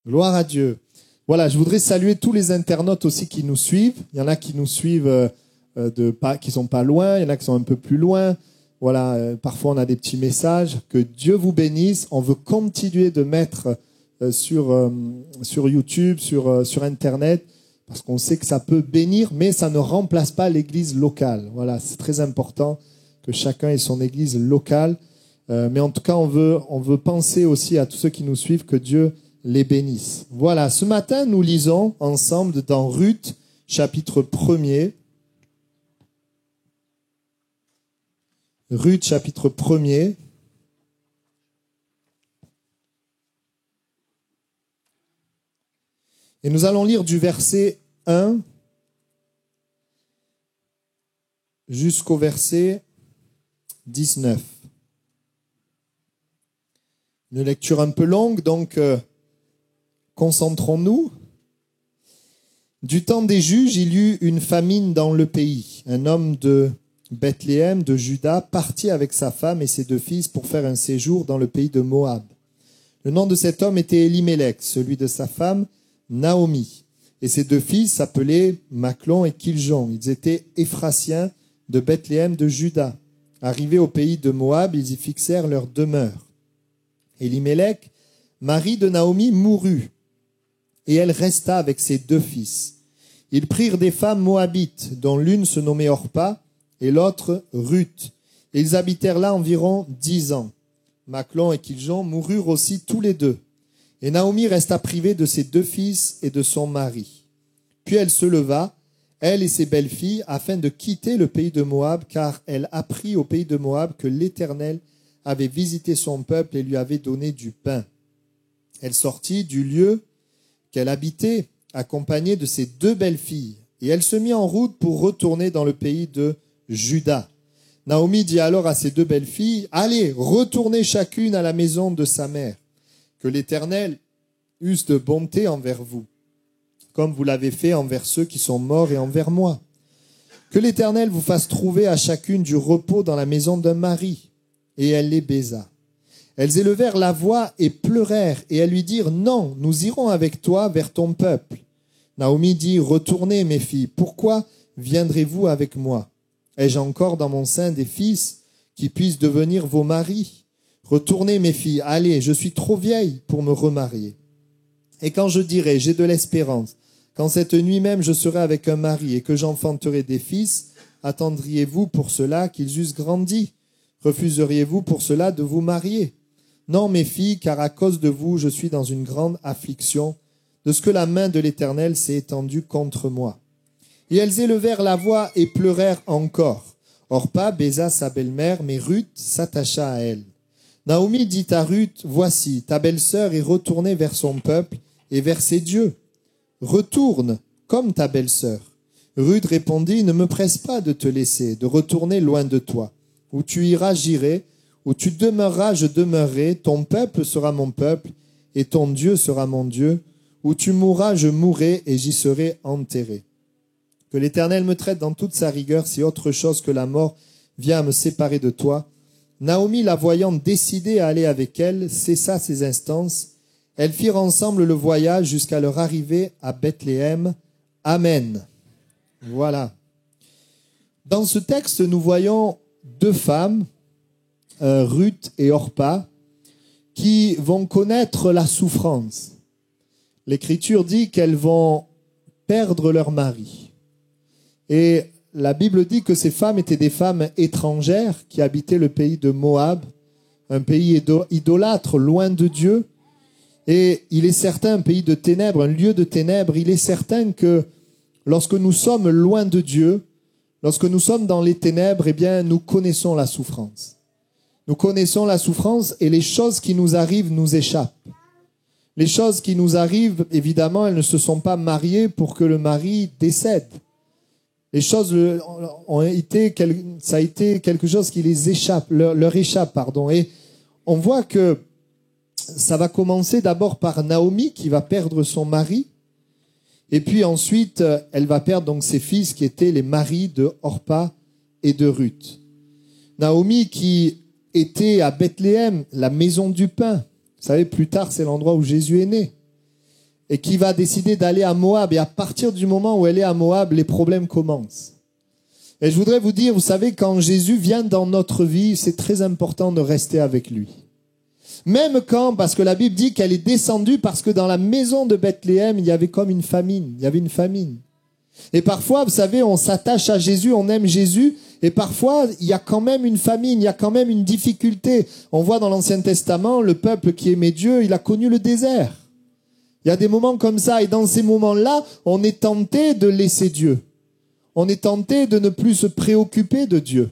Gloire à Dieu. Voilà, je voudrais saluer tous les internautes aussi qui nous suivent. Il y en a qui nous suivent qui sont pas loin, il y en a qui sont un peu plus loin. Voilà, parfois on a des petits messages. Que Dieu vous bénisse. On veut continuer de mettre sur YouTube, sur Internet, parce qu'on sait que ça peut bénir, mais ça ne remplace pas l'église locale. Voilà, c'est très important que chacun ait son église locale. Mais en tout cas, on veut penser aussi à tous ceux qui nous suivent, que Dieu les bénisse. Voilà, ce matin, nous lisons ensemble dans Ruth, chapitre 1er. Ruth, chapitre 1er. Et nous allons lire du verset 1 jusqu'au verset 19. Une lecture un peu longue, donc concentrons-nous. Du temps des juges, il y eut une famine dans le pays. Un homme de Bethléem, de Juda, partit avec sa femme et ses 2 fils pour faire un séjour dans le pays de Moab. Le nom de cet homme était Elimelech, celui de sa femme Naomi. Et ses 2 fils s'appelaient Machlon et Kiljon. Ils étaient Éphrasiens de Bethléem de Juda. Arrivés au pays de Moab, ils y fixèrent leur demeure. Elimelech, mari de Naomi, mourut, et elle resta avec ses 2 fils. Ils prirent des femmes moabites, dont l'une se nommait Orpa, et l'autre Ruth. Et ils habitèrent là environ 10 ans. Machlon et Kiljon moururent aussi tous les 2. Et Naomi resta privée de ses 2 fils et de son mari. Puis elle se leva, elle et ses belles-filles, afin de quitter le pays de Moab, car elle apprit au pays de Moab que l'Éternel avait visité son peuple et lui avait donné du pain. Elle sortit du lieu qu'elle habitait, accompagnée de ses 2 belles-filles, et elle se mit en route pour retourner dans le pays de Juda. Naomi dit alors à ses 2 belles-filles, « Allez, retournez chacune à la maison de sa mère, que l'Éternel use de bonté envers vous, comme vous l'avez fait envers ceux qui sont morts et envers moi. Que l'Éternel vous fasse trouver à chacune du repos dans la maison d'un mari. » Et elle les baisa. Elles élevèrent la voix et pleurèrent, et elles lui dirent, « Non, nous irons avec toi vers ton peuple. » Naomi dit, « Retournez, mes filles, pourquoi viendrez-vous avec moi? Ai-je encore dans mon sein des fils qui puissent devenir vos maris? Retournez, mes filles, allez, je suis trop vieille pour me remarier. Et quand je dirai, j'ai de l'espérance, quand cette nuit même je serai avec un mari et que j'enfanterai des fils, attendriez-vous pour cela qu'ils eussent grandi? Refuseriez-vous pour cela de vous marier? Non, mes filles, car à cause de vous, je suis dans une grande affliction, de ce que la main de l'Éternel s'est étendue contre moi. » Et elles élevèrent la voix et pleurèrent encore. Orpa baisa sa belle-mère, mais Ruth s'attacha à elle. Naomi dit à Ruth, « Voici, ta belle-sœur est retournée vers son peuple et vers ses dieux. Retourne comme ta belle-sœur. » Ruth répondit, « Ne me presse pas de te laisser, de retourner loin de toi. Où tu iras, j'irai. Où tu demeureras, je demeurerai. Ton peuple sera mon peuple, et ton Dieu sera mon Dieu. Où tu mourras, je mourrai, et j'y serai enterré. Que l'Éternel me traite dans toute sa rigueur, si autre chose que la mort vient à me séparer de toi. » Naomi, la voyant décidée à aller avec elle, cessa ses instances. Elles firent ensemble le voyage jusqu'à leur arrivée à Bethléem. Amen. Voilà. Dans ce texte, nous voyons 2 femmes, Ruth et Orpa, qui vont connaître la souffrance. L'Écriture dit qu'elles vont perdre leur mari. Et la Bible dit que ces femmes étaient des femmes étrangères qui habitaient le pays de Moab, un pays idolâtre, loin de Dieu. Et il est certain, un pays de ténèbres, un lieu de ténèbres, il est certain que lorsque nous sommes loin de Dieu, lorsque nous sommes dans les ténèbres, eh bien, nous connaissons la souffrance. Nous connaissons la souffrance et les choses qui nous arrivent nous échappent. Les choses qui nous arrivent, évidemment, elles ne se sont pas mariées pour que le mari décède. Les choses ça a été quelque chose qui les échappe, leur échappe, pardon. Et on voit que ça va commencer d'abord par Naomi qui va perdre son mari. Et puis ensuite, elle va perdre donc ses fils qui étaient les maris de Orpa et de Ruth. Naomi qui était à Bethléem, la maison du pain. Vous savez, plus tard, c'est l'endroit où Jésus est né. et qui va décider d'aller à Moab. Et à partir du moment où elle est à Moab, les problèmes commencent. Et je voudrais vous dire, vous savez, quand Jésus vient dans notre vie, c'est très important de rester avec lui. Même quand, parce que la Bible dit qu'elle est descendue parce que dans la maison de Bethléem, il y avait comme une famine. Il y avait une famine. Et parfois, vous savez, on s'attache à Jésus, on aime Jésus, et parfois, il y a quand même une famine, il y a quand même une difficulté. On voit dans l'Ancien Testament, le peuple qui aimait Dieu, il a connu le désert. Il y a des moments comme ça, et dans ces moments-là, on est tenté de laisser Dieu. On est tenté de ne plus se préoccuper de Dieu.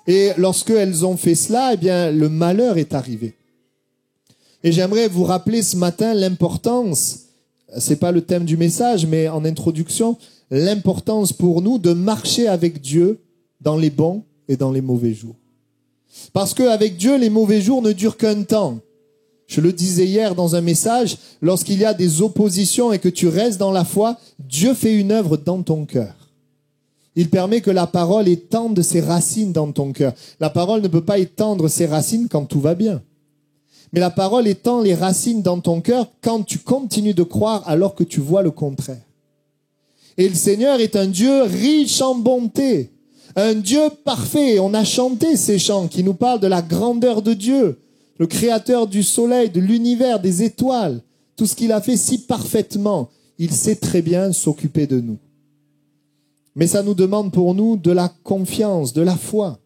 Et lorsqu'elles ont fait cela, eh bien, le malheur est arrivé. Et j'aimerais vous rappeler ce matin l'importance, c'est pas le thème du message, mais en introduction, l'importance pour nous de marcher avec Dieu dans les bons et dans les mauvais jours. Parce qu'avec Dieu, les mauvais jours ne durent qu'un temps. Je le disais hier dans un message, lorsqu'il y a des oppositions et que tu restes dans la foi, Dieu fait une œuvre dans ton cœur. Il permet que la parole étende ses racines dans ton cœur. La parole ne peut pas étendre ses racines quand tout va bien. Mais la parole étend les racines dans ton cœur quand tu continues de croire alors que tu vois le contraire. Et le Seigneur est un Dieu riche en bonté, un Dieu parfait. On a chanté ces chants qui nous parlent de la grandeur de Dieu, le créateur du soleil, de l'univers, des étoiles, tout ce qu'il a fait si parfaitement. Il sait très bien s'occuper de nous. Mais ça nous demande pour nous de la confiance, de la foi.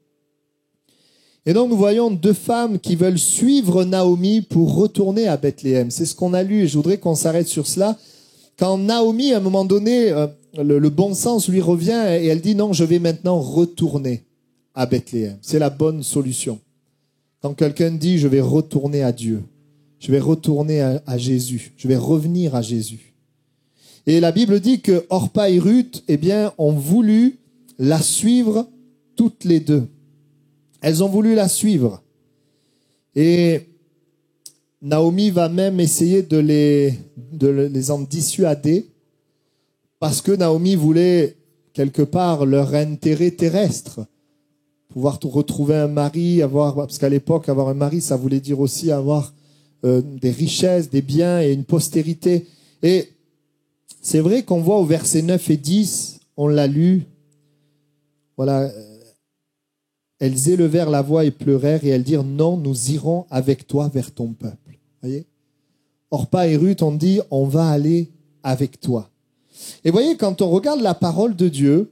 Et donc nous voyons deux femmes qui veulent suivre Naomi pour retourner à Bethléem. C'est ce qu'on a lu et je voudrais qu'on s'arrête sur cela. Quand Naomi, à un moment donné, le bon sens lui revient et elle dit non, je vais maintenant retourner à Bethléem. C'est la bonne solution. Quand quelqu'un dit je vais retourner à Dieu, je vais retourner à Jésus, je vais revenir à Jésus. Et la Bible dit que Orpa et Ruth, eh bien, ont voulu la suivre toutes les deux. Elles ont voulu la suivre. Et Naomi va même essayer de les en dissuader parce que Naomi voulait quelque part leur intérêt terrestre. Pouvoir retrouver un mari, parce qu'à l'époque, avoir un mari, ça voulait dire aussi avoir des richesses, des biens et une postérité. Et c'est vrai qu'on voit au verset 9 et 10, on l'a lu, voilà, elles élevèrent la voix et pleurèrent et elles dirent non, nous irons avec toi vers ton peuple. Voyez, Orpa et Ruth ont dit on va aller avec toi. Et voyez, quand on regarde la parole de Dieu,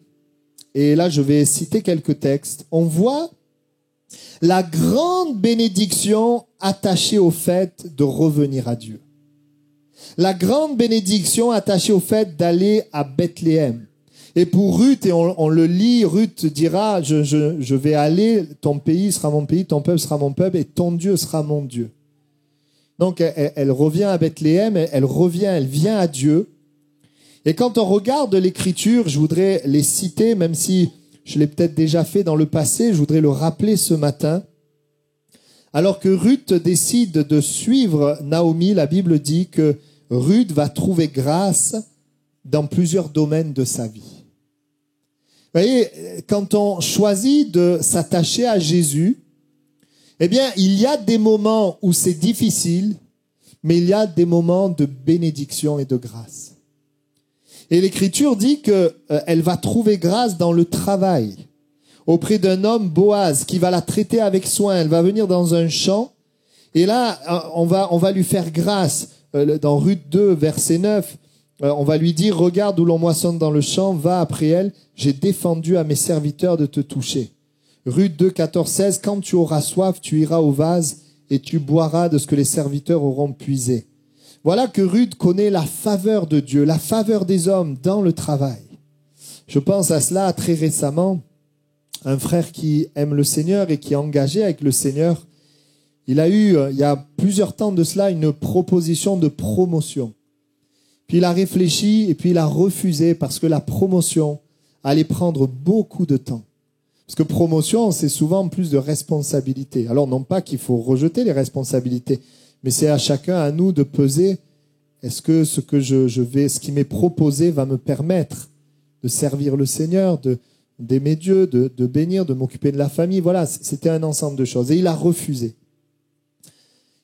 et là je vais citer quelques textes, on voit la grande bénédiction attachée au fait de revenir à Dieu. La grande bénédiction attachée au fait d'aller à Bethléem. Et pour Ruth, et on le lit, Ruth dira, je vais aller, ton pays sera mon pays, ton peuple sera mon peuple, et ton Dieu sera mon Dieu. Donc elle revient à Bethléem, elle vient à Dieu. Et quand on regarde l'Écriture, je voudrais les citer, même si je l'ai peut-être déjà fait dans le passé, je voudrais le rappeler ce matin. Alors que Ruth décide de suivre Naomi, la Bible dit que Ruth va trouver grâce dans plusieurs domaines de sa vie. Vous voyez, quand on choisit de s'attacher à Jésus, eh bien, il y a des moments où c'est difficile, mais il y a des moments de bénédiction et de grâce. Et l'Écriture dit qu'elle va trouver grâce dans le travail, auprès d'un homme, Boaz, qui va la traiter avec soin. Elle va venir dans un champ, et là, on va lui faire grâce. Dans Ruth 2, verset 9, on va lui dire, regarde où l'on moissonne dans le champ, va après elle, j'ai défendu à mes serviteurs de te toucher. Ruth 2, 14, 16, quand tu auras soif, tu iras au vase et tu boiras de ce que les serviteurs auront puisé. Voilà que Ruth connaît la faveur de Dieu, la faveur des hommes dans le travail. Je pense à cela très récemment, un frère qui aime le Seigneur et qui est engagé avec le Seigneur. Il a eu, il y a plusieurs temps de cela, une proposition de promotion. Puis il a réfléchi et puis il a refusé parce que la promotion allait prendre beaucoup de temps. Parce que promotion, c'est souvent plus de responsabilités. Alors non pas qu'il faut rejeter les responsabilités, mais c'est à chacun, à nous, de peser. Est-ce que ce qui m'est proposé va me permettre de servir le Seigneur, d'aimer Dieu, de bénir, de m'occuper de la famille? Voilà, c'était un ensemble de choses. Et il a refusé.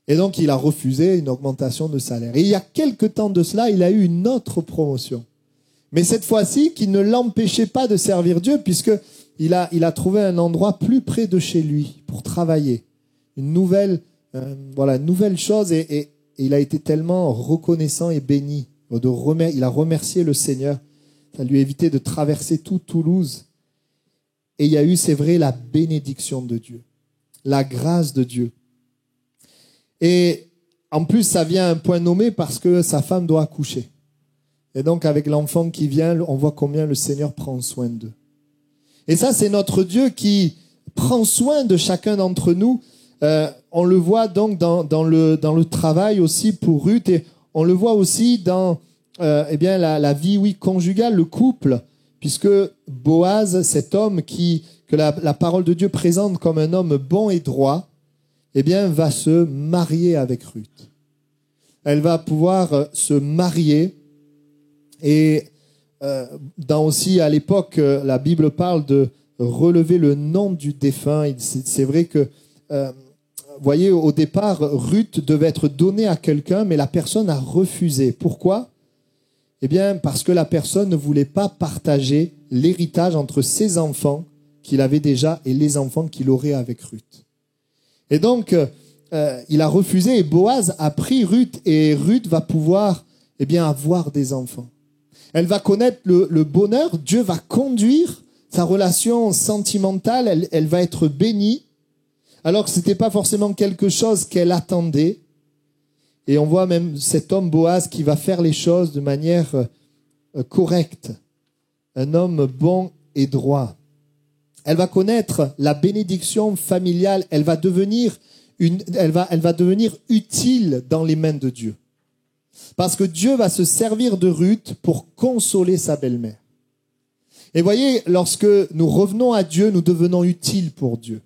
Et donc, il a refusé une augmentation de salaire. Et il y a quelque temps de cela, il a eu une autre promotion. Mais cette fois-ci, qui ne l'empêchait pas de servir Dieu, puisqu'il a trouvé un endroit plus près de chez lui pour travailler. Une nouvelle chose. Et il a été tellement reconnaissant et béni. Il a remercié le Seigneur. Ça lui a évité de traverser tout Toulouse. Et il y a eu, c'est vrai, la bénédiction de Dieu. La grâce de Dieu. Et en plus, ça vient à un point nommé parce que sa femme doit accoucher. Et donc, avec l'enfant qui vient, on voit combien le Seigneur prend soin d'eux. Et ça, c'est notre Dieu qui prend soin de chacun d'entre nous. On le voit donc dans le travail aussi pour Ruth, et on le voit aussi dans la vie conjugale, le couple, puisque Boaz, cet homme que la parole de Dieu présente comme un homme bon et droit, va se marier avec Ruth. Elle va pouvoir se marier. Et aussi à l'époque, la Bible parle de relever le nom du défunt. C'est vrai que, voyez, au départ, Ruth devait être donnée à quelqu'un, mais la personne a refusé. Pourquoi ? Parce que la personne ne voulait pas partager l'héritage entre ses enfants qu'il avait déjà et les enfants qu'il aurait avec Ruth. Et donc, il a refusé, et Boaz a pris Ruth, et Ruth va pouvoir avoir des enfants. Elle va connaître le bonheur. Dieu va conduire sa relation sentimentale. Elle va être bénie, alors que ce n'était pas forcément quelque chose qu'elle attendait. Et on voit même cet homme Boaz qui va faire les choses de manière correcte. Un homme bon et droit. Elle va connaître la bénédiction familiale. Elle va devenir utile dans les mains de Dieu. Parce que Dieu va se servir de Ruth pour consoler sa belle-mère. Et voyez, lorsque nous revenons à Dieu, nous devenons utiles pour Dieu.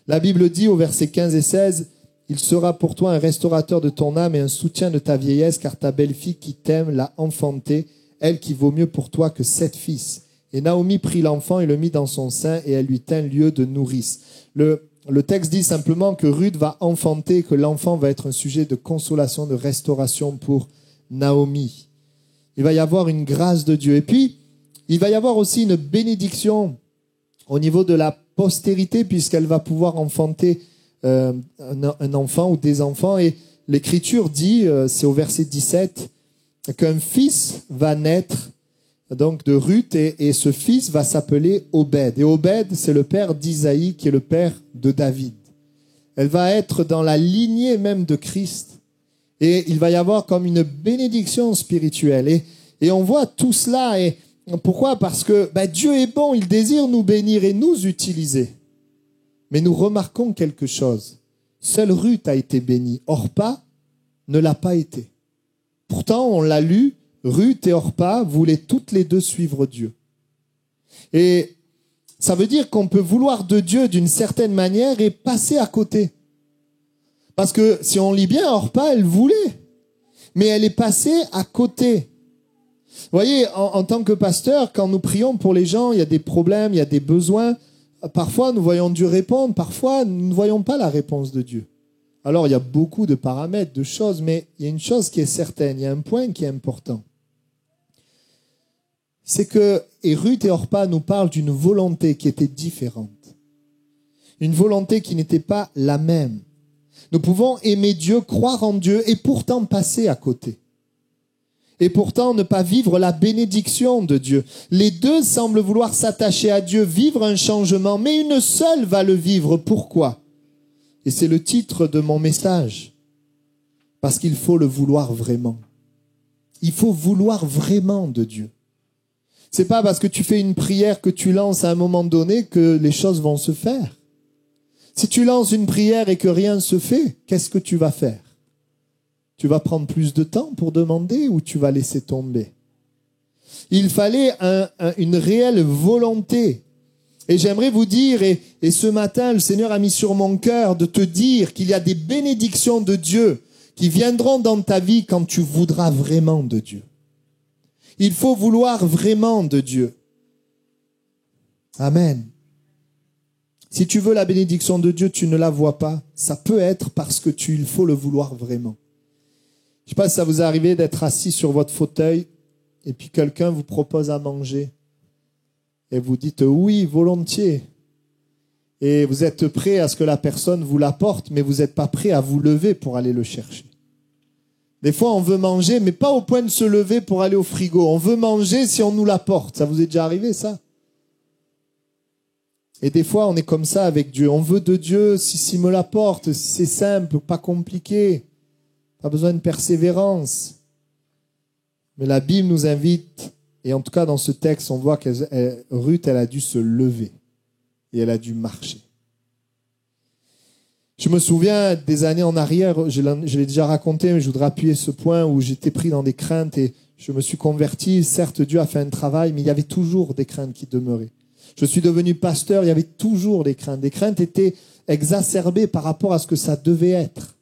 La Bible dit au verset 15 et 16, « Il sera pour toi un restaurateur de ton âme et un soutien de ta vieillesse, car ta belle-fille qui t'aime l'a enfantée, elle qui vaut mieux pour toi que 7 fils. » Et Naomi prit l'enfant et le mit dans son sein, et elle lui tint lieu de nourrice. Le texte dit simplement que Ruth va enfanter, que l'enfant va être un sujet de consolation, de restauration pour Naomi. Il va y avoir une grâce de Dieu. Et puis, il va y avoir aussi une bénédiction au niveau de la postérité, puisqu'elle va pouvoir enfanter un enfant ou des enfants. Et l'Écriture dit, c'est au verset 17, qu'un fils va naître donc de Ruth, et ce fils va s'appeler Obed. Et Obed, c'est le père d'Isaïe, qui est le père de David. Elle va être dans la lignée même de Christ. Et il va y avoir comme une bénédiction spirituelle. Et on voit tout cela. Et pourquoi ? Parce que Dieu est bon, il désire nous bénir et nous utiliser. Mais nous remarquons quelque chose. Seule Ruth a été bénie. Orpa ne l'a pas été. Pourtant, on l'a lu, Ruth et Orpa voulaient toutes les deux suivre Dieu. Et ça veut dire qu'on peut vouloir de Dieu d'une certaine manière et passer à côté. Parce que si on lit bien, Orpa, elle voulait, mais elle est passée à côté. Vous voyez, en tant que pasteur, quand nous prions pour les gens, il y a des problèmes, il y a des besoins. Parfois, nous voyons Dieu répondre. Parfois, nous ne voyons pas la réponse de Dieu. Alors, il y a beaucoup de paramètres, de choses, mais il y a une chose qui est certaine, il y a un point qui est important. C'est que, et Ruth et Orpa nous parlent d'une volonté qui était différente. Une volonté qui n'était pas la même. Nous pouvons aimer Dieu, croire en Dieu et pourtant passer à côté. Et pourtant ne pas vivre la bénédiction de Dieu. Les deux semblent vouloir s'attacher à Dieu, vivre un changement, mais une seule va le vivre. Pourquoi ? Et c'est le titre de mon message. Parce qu'il faut le vouloir vraiment. Il faut vouloir vraiment de Dieu. C'est pas parce que tu fais une prière que tu lances à un moment donné que les choses vont se faire. Si tu lances une prière et que rien ne se fait, qu'est-ce que tu vas faire ? Tu vas prendre plus de temps pour demander ou tu vas laisser tomber ? Il fallait une réelle volonté. Et j'aimerais vous dire, et ce matin, le Seigneur a mis sur mon cœur de te dire qu'il y a des bénédictions de Dieu qui viendront dans ta vie quand tu voudras vraiment de Dieu. Il faut vouloir vraiment de Dieu. Amen. Si tu veux la bénédiction de Dieu, tu ne la vois pas. Ça peut être parce que il faut le vouloir vraiment. Je ne sais pas si ça vous est arrivé d'être assis sur votre fauteuil et puis quelqu'un vous propose à manger. Et vous dites oui, volontiers. Et vous êtes prêt à ce que la personne vous l'apporte, mais vous n'êtes pas prêt à vous lever pour aller le chercher. Des fois, on veut manger, mais pas au point de se lever pour aller au frigo. On veut manger si on nous l'apporte. Ça vous est déjà arrivé, ça? Et des fois, on est comme ça avec Dieu. On veut de Dieu s'il me l'apporte, si c'est simple, pas compliqué. Pas besoin de persévérance. Mais la Bible nous invite, et en tout cas dans ce texte, on voit que Ruth, elle a dû se lever. Et elle a dû marcher. Je me souviens des années en arrière, je l'ai déjà raconté, mais je voudrais appuyer ce point où j'étais pris dans des craintes et je me suis converti. Certes, Dieu a fait un travail, mais il y avait toujours des craintes qui demeuraient. Je suis devenu pasteur, il y avait toujours des craintes. Des craintes étaient exacerbées par rapport à ce que ça devait être.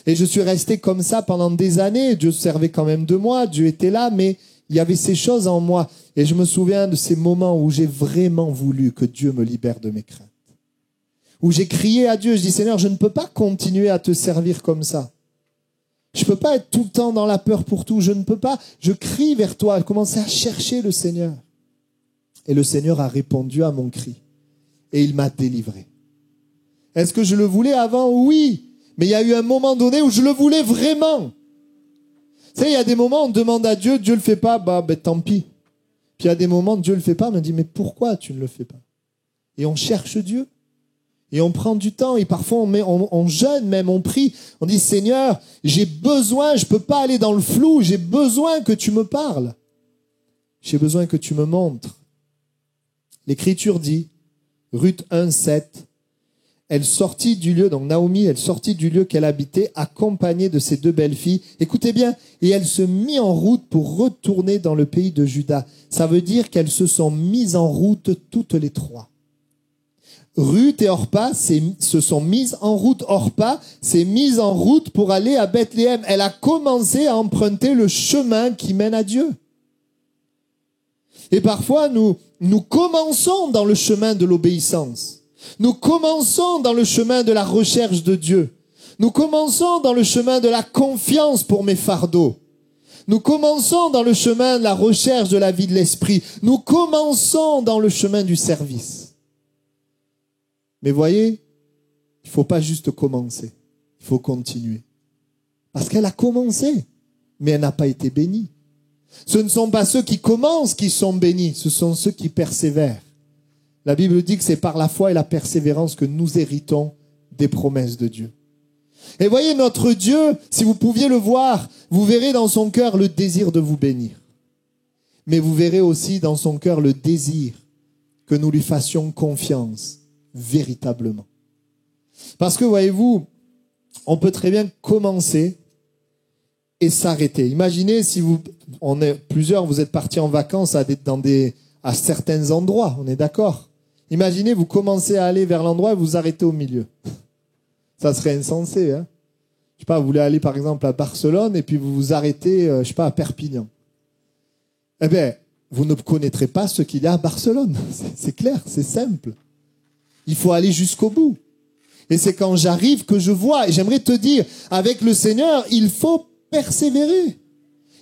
Et je suis resté comme ça pendant des années. Dieu servait quand même de moi, Dieu était là, mais il y avait ces choses en moi. Et je me souviens de ces moments où j'ai vraiment voulu que Dieu me libère de mes craintes. Où j'ai crié à Dieu, je dis Seigneur, je ne peux pas continuer à te servir comme ça. Je ne peux pas être tout le temps dans la peur pour tout, je ne peux pas. Je crie vers toi, je commençais à chercher le Seigneur. Et le Seigneur a répondu à mon cri. Et il m'a délivré. Est-ce que je le voulais avant? Oui. Mais il y a eu un moment donné où je le voulais vraiment. Tu sais, il y a des moments où on demande à Dieu, Dieu ne le fait pas, tant pis. Puis il y a des moments où Dieu ne le fait pas, on me dit, mais pourquoi tu ne le fais pas? Et on cherche Dieu. Et on prend du temps et parfois on jeûne même, on prie. On dit, Seigneur, j'ai besoin, je ne peux pas aller dans le flou, j'ai besoin que tu me parles. J'ai besoin que tu me montres. L'Écriture dit, Ruth 1:7, elle sortit du lieu, donc Naomi, elle sortit du lieu qu'elle habitait, accompagnée de ses deux belles-filles. Écoutez bien, et elle se mit en route pour retourner dans le pays de Juda. Ça veut dire qu'elles se sont mises en route toutes les trois. Ruth et Orpa se sont mises en route. Orpa s'est mise en route pour aller à Bethléem. Elle a commencé à emprunter le chemin qui mène à Dieu. Et parfois, nous commençons dans le chemin de l'obéissance. Nous commençons dans le chemin de la recherche de Dieu. Nous commençons dans le chemin de la confiance pour mes fardeaux. Nous commençons dans le chemin de la recherche de la vie de l'esprit. Nous commençons dans le chemin du service. Mais voyez, il ne faut pas juste commencer, il faut continuer. Parce qu'elle a commencé, mais elle n'a pas été bénie. Ce ne sont pas ceux qui commencent qui sont bénis, ce sont ceux qui persévèrent. La Bible dit que c'est par la foi et la persévérance que nous héritons des promesses de Dieu. Et voyez, notre Dieu, si vous pouviez le voir, vous verrez dans son cœur le désir de vous bénir. Mais vous verrez aussi dans son cœur le désir que nous lui fassions confiance. Véritablement. Parce que, voyez-vous, on peut très bien commencer et s'arrêter. Imaginez si on est plusieurs, vous êtes partis en vacances à certains endroits, on est d'accord? Imaginez, vous commencez à aller vers l'endroit et vous arrêtez au milieu. Ça serait insensé, hein? Je sais pas, vous voulez aller par exemple à Barcelone et puis vous vous arrêtez, je sais pas, à Perpignan. Eh bien, vous ne connaîtrez pas ce qu'il y a à Barcelone. C'est clair, c'est simple. Il faut aller jusqu'au bout. Et c'est quand j'arrive que je vois. Et j'aimerais te dire, avec le Seigneur, il faut persévérer.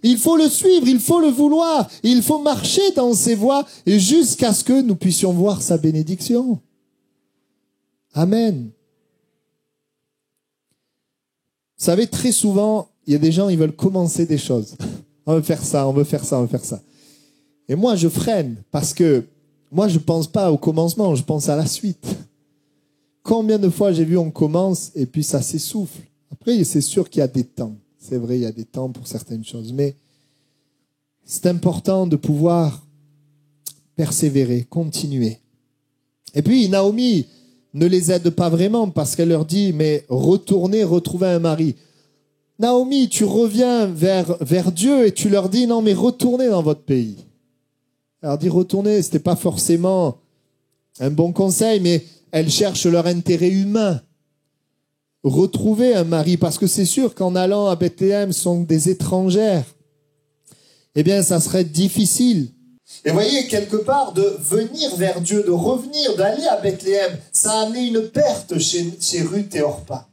Il faut le suivre, il faut le vouloir. Il faut marcher dans ses voies jusqu'à ce que nous puissions voir sa bénédiction. Amen. Vous savez, très souvent, il y a des gens, ils veulent commencer des choses. On veut faire ça, on veut faire ça, on veut faire ça. Et moi, je freine parce que moi, je ne pense pas au commencement, je pense à la suite. Combien de fois j'ai vu on commence et puis ça s'essouffle. Après, c'est sûr qu'il y a des temps. C'est vrai, il y a des temps pour certaines choses. Mais c'est important de pouvoir persévérer, continuer. Et puis, Naomi ne les aide pas vraiment parce qu'elle leur dit, mais retournez, retrouvez un mari. Naomi, tu reviens vers Dieu et tu leur dis, non, mais retournez dans votre pays. Alors, dire retourner, ce n'était pas forcément un bon conseil, mais elles cherchent leur intérêt humain. Retrouver un mari, parce que c'est sûr qu'en allant à Bethléem, ce sont des étrangères. Eh bien, ça serait difficile. Et voyez, quelque part, de venir vers Dieu, de revenir, d'aller à Bethléem, ça a amené une perte chez Ruth et Orpa.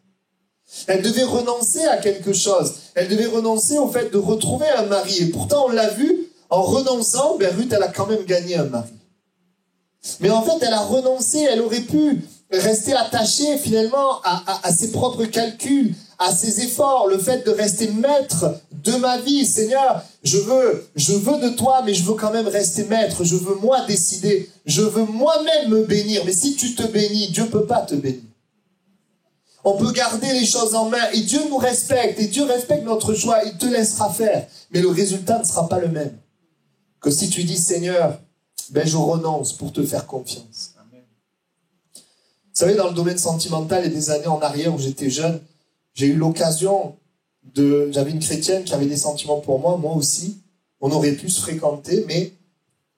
Elle devait renoncer à quelque chose. Elle devait renoncer au fait de retrouver un mari. Et pourtant, on l'a vu, en renonçant, Ruth, elle a quand même gagné un mari. Mais en fait, elle a renoncé, elle aurait pu rester attachée finalement à ses propres calculs, à ses efforts, le fait de rester maître de ma vie. Seigneur, je veux de toi, mais je veux quand même rester maître. Je veux moi décider. Je veux moi-même me bénir. Mais si tu te bénis, Dieu ne peut pas te bénir. On peut garder les choses en main et Dieu nous respecte et Dieu respecte notre choix. Il te laissera faire, mais le résultat ne sera pas le même que si tu dis Seigneur, je renonce pour te faire confiance. Amen. Vous savez, dans le domaine sentimental et des années en arrière où j'étais jeune, j'ai eu l'occasion j'avais une chrétienne qui avait des sentiments pour moi, moi aussi. On aurait pu se fréquenter, mais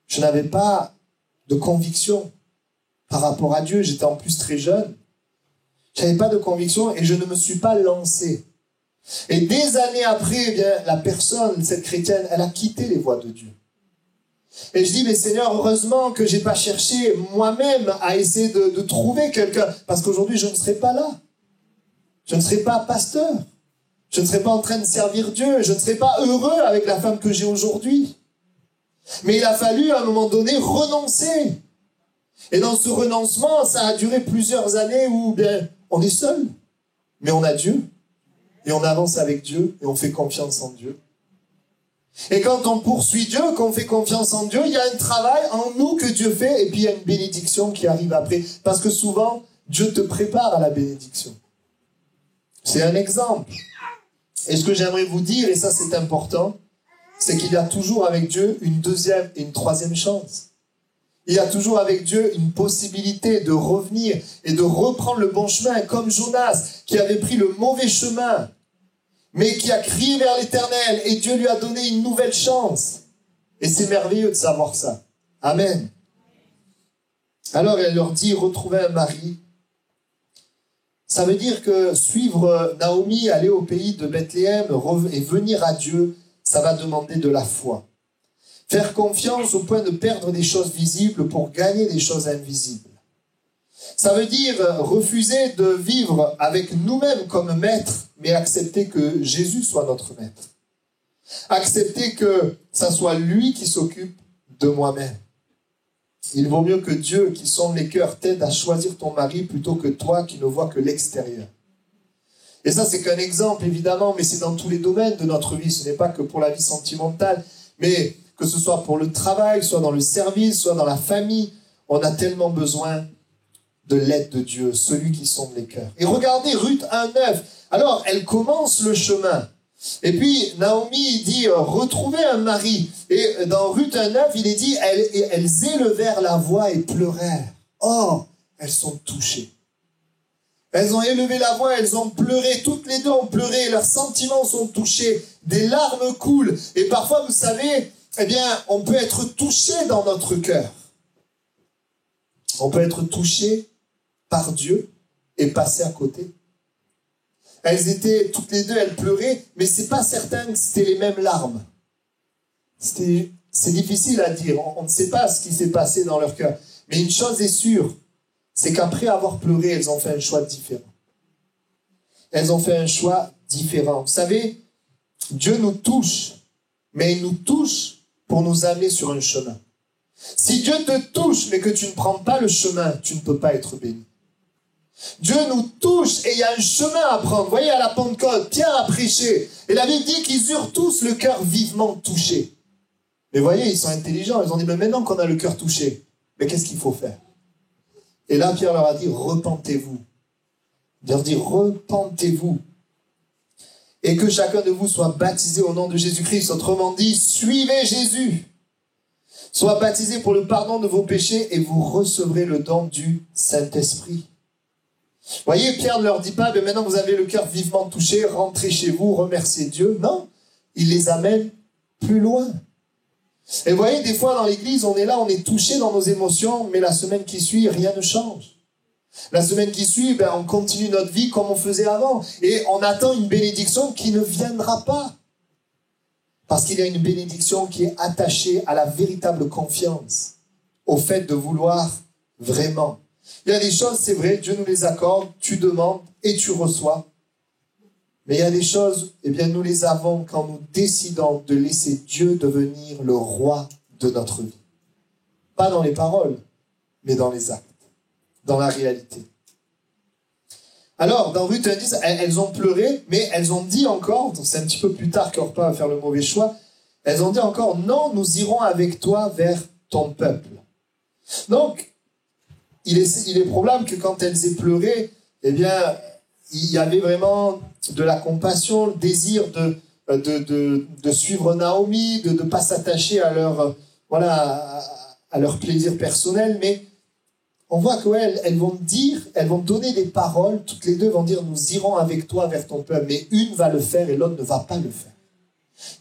je n'avais pas de conviction par rapport à Dieu. J'étais en plus très jeune. Je n'avais pas de conviction et je ne me suis pas lancé. Et des années après, la personne, cette chrétienne, elle a quitté les voies de Dieu. Et je dis, mais Seigneur, heureusement que j'ai pas cherché moi-même à essayer de trouver quelqu'un, parce qu'aujourd'hui, je ne serai pas là. Je ne serai pas pasteur. Je ne serai pas en train de servir Dieu. Je ne serai pas heureux avec la femme que j'ai aujourd'hui. Mais il a fallu, à un moment donné, renoncer. Et dans ce renoncement, ça a duré plusieurs années où, on est seul. Mais on a Dieu. Et on avance avec Dieu. Et on fait confiance en Dieu. Et quand on poursuit Dieu, qu'on fait confiance en Dieu, il y a un travail en nous que Dieu fait, et puis il y a une bénédiction qui arrive après. Parce que souvent, Dieu te prépare à la bénédiction. C'est un exemple. Et ce que j'aimerais vous dire, et ça c'est important, c'est qu'il y a toujours avec Dieu une deuxième et une troisième chance. Il y a toujours avec Dieu une possibilité de revenir et de reprendre le bon chemin, comme Jonas, qui avait pris le mauvais chemin, mais qui a crié vers l'Éternel, et Dieu lui a donné une nouvelle chance. Et c'est merveilleux de savoir ça. Amen. Alors elle leur dit, retrouvez un mari. Ça veut dire que suivre Naomi, aller au pays de Bethléem et venir à Dieu, ça va demander de la foi. Faire confiance au point de perdre des choses visibles pour gagner des choses invisibles. Ça veut dire refuser de vivre avec nous-mêmes comme maître, mais accepter que Jésus soit notre maître. Accepter que ça soit lui qui s'occupe de moi-même. Il vaut mieux que Dieu, qui sonde les cœurs, t'aide à choisir ton mari plutôt que toi qui ne vois que l'extérieur. Et ça, c'est qu'un exemple, évidemment, mais c'est dans tous les domaines de notre vie. Ce n'est pas que pour la vie sentimentale, mais que ce soit pour le travail, soit dans le service, soit dans la famille. On a tellement besoin de l'aide de Dieu, celui qui sonde les cœurs. Et regardez Ruth 1,9. Alors, elle commence le chemin. Et puis, Naomi dit, retrouvez un mari. Et dans Ruth 1,9, il est dit, elles élevèrent la voix et pleurèrent. Or, elles sont touchées. Elles ont élevé la voix, elles ont pleuré. Toutes les deux ont pleuré. Leurs sentiments sont touchés. Des larmes coulent. Et parfois, vous savez, on peut être touché dans notre cœur. On peut être touché par Dieu et passer à côté. Elles étaient, toutes les deux, elles pleuraient, mais c'est pas certain que c'était les mêmes larmes. C'est difficile à dire, on ne sait pas ce qui s'est passé dans leur cœur. Mais une chose est sûre, c'est qu'après avoir pleuré, elles ont fait un choix différent. Elles ont fait un choix différent. Vous savez, Dieu nous touche, mais il nous touche pour nous amener sur un chemin. Si Dieu te touche, mais que tu ne prends pas le chemin, tu ne peux pas être béni. Dieu nous touche et il y a un chemin à prendre. Vous voyez, à la Pentecôte, Pierre a prêché. Et la Bible dit qu'ils eurent tous le cœur vivement touché. Mais vous voyez, ils sont intelligents. Ils ont dit, mais maintenant qu'on a le cœur touché, mais qu'est-ce qu'il faut faire? Et là, Pierre leur a dit, repentez-vous. Il leur dit, repentez-vous. Et que chacun de vous soit baptisé au nom de Jésus-Christ. Autrement dit, suivez Jésus. Sois baptisé pour le pardon de vos péchés et vous recevrez le don du Saint-Esprit. Voyez, Pierre ne leur dit pas, mais maintenant vous avez le cœur vivement touché, rentrez chez vous, remerciez Dieu. Non, il les amène plus loin. Et vous voyez, des fois dans l'église, on est là, on est touché dans nos émotions, mais la semaine qui suit, rien ne change. La semaine qui suit, on continue notre vie comme on faisait avant. Et on attend une bénédiction qui ne viendra pas. Parce qu'il y a une bénédiction qui est attachée à la véritable confiance, au fait de vouloir vraiment. Il y a des choses, c'est vrai, Dieu nous les accorde, tu demandes et tu reçois. Mais il y a des choses, eh bien, nous les avons quand nous décidons de laisser Dieu devenir le roi de notre vie. Pas dans les paroles, mais dans les actes, dans la réalité. Alors, dans Ruth 10, elles ont pleuré, mais elles ont dit encore, c'est un petit peu plus tard qu'Orpa va faire le mauvais choix, elles ont dit encore, non, nous irons avec toi vers ton peuple. Donc, il est probable que quand elles aient pleuré, eh bien, il y avait vraiment de la compassion, le désir de suivre Naomi, de ne pas s'attacher à leur, à leur plaisir personnel, mais on voit qu'elles vont elles vont donner des paroles, toutes les deux vont dire, nous irons avec toi vers ton peuple, mais une va le faire et l'autre ne va pas le faire.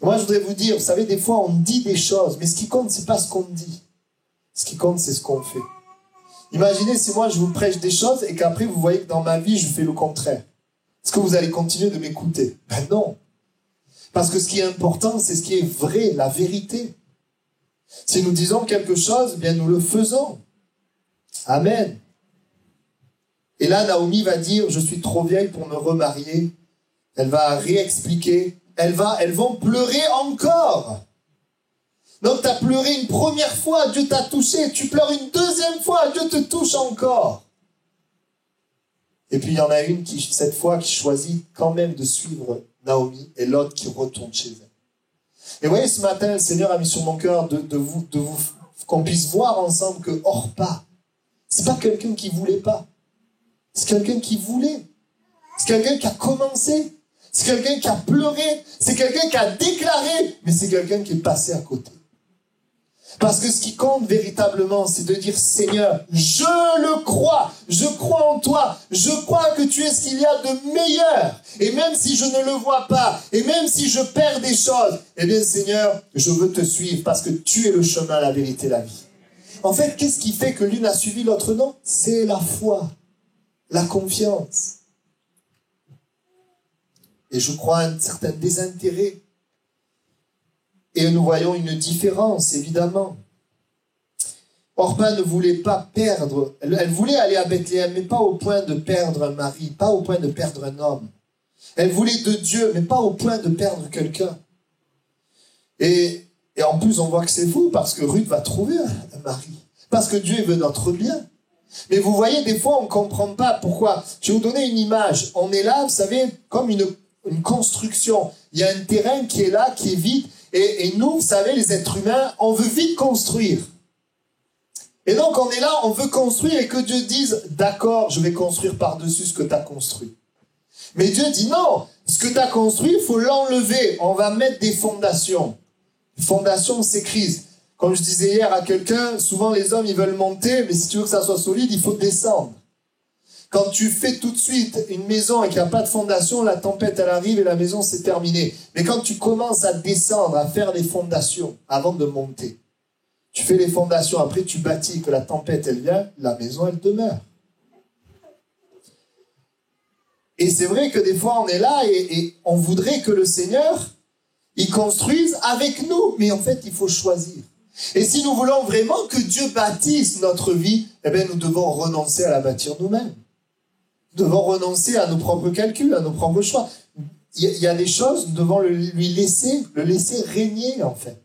Et moi, je voudrais vous dire, vous savez, des fois, on dit des choses, mais ce qui compte, c'est pas ce qu'on dit. Ce qui compte, c'est ce qu'on fait. Imaginez si moi, je vous prêche des choses et qu'après, vous voyez que dans ma vie, je fais le contraire. Est-ce que vous allez continuer de m'écouter? Ben non. Parce que ce qui est important, c'est ce qui est vrai, la vérité. Si nous disons quelque chose, eh bien nous le faisons. Amen. Et là, Naomi va dire, je suis trop vieille pour me remarier. Elle va réexpliquer. Elles vont pleurer encore. Donc, tu as pleuré une première fois, Dieu t'a touché. Tu pleures une deuxième fois, Dieu te touche encore. Et puis, il y en a une qui, cette fois, qui choisit quand même de suivre Naomi et l'autre qui retourne chez elle. Et vous voyez, ce matin, le Seigneur a mis sur mon cœur qu'on puisse voir ensemble que Orpa, c'est pas quelqu'un qui voulait pas. C'est quelqu'un qui voulait. C'est quelqu'un qui a commencé. C'est quelqu'un qui a pleuré. C'est quelqu'un qui a déclaré. Mais c'est quelqu'un qui est passé à côté. Parce que ce qui compte véritablement, c'est de dire, Seigneur, je le crois. Je crois en toi. Je crois que tu es ce qu'il y a de meilleur. Et même si je ne le vois pas, et même si je perds des choses, eh bien, Seigneur, je veux te suivre parce que tu es le chemin, la vérité, la vie. En fait, qu'est-ce qui fait que l'une a suivi l'autre non? C'est la foi, la confiance. Et je crois à un certain désintérêt. Et nous voyons une différence, évidemment. Orpa ne voulait pas perdre, elle voulait aller à Bethléem, mais pas au point de perdre un mari, pas au point de perdre un homme. Elle voulait de Dieu, mais pas au point de perdre quelqu'un. Et en plus, on voit que c'est fou, parce que Ruth va trouver un mari. Parce que Dieu veut notre bien. Mais vous voyez, des fois, on ne comprend pas pourquoi. Je vais vous donner une image. On est là, vous savez, comme une construction. Il y a un terrain qui est là, qui est vide. Et nous, vous savez, les êtres humains, on veut vite construire. Et donc, on est là, on veut construire et que Dieu dise, d'accord, je vais construire par-dessus ce que tu as construit. Mais Dieu dit non, ce que tu as construit, il faut l'enlever. On va mettre des fondations. Les fondations, c'est Christ. Comme je disais hier à quelqu'un, souvent les hommes, ils veulent monter, mais si tu veux que ça soit solide, il faut descendre. Quand tu fais tout de suite une maison et qu'il n'y a pas de fondation, la tempête, elle arrive et la maison, c'est terminé. Mais quand tu commences à descendre, à faire les fondations avant de monter, tu fais les fondations, après tu bâtis, que la tempête, elle vient, la maison, elle demeure. Et c'est vrai que des fois, on est là et on voudrait que le Seigneur, il construise avec nous. Mais en fait, il faut choisir. Et si nous voulons vraiment que Dieu bâtisse notre vie, eh bien, nous devons renoncer à la bâtir nous-mêmes. Nous devons renoncer à nos propres calculs, à nos propres choix. Il y a des choses, nous devons le laisser régner, en fait.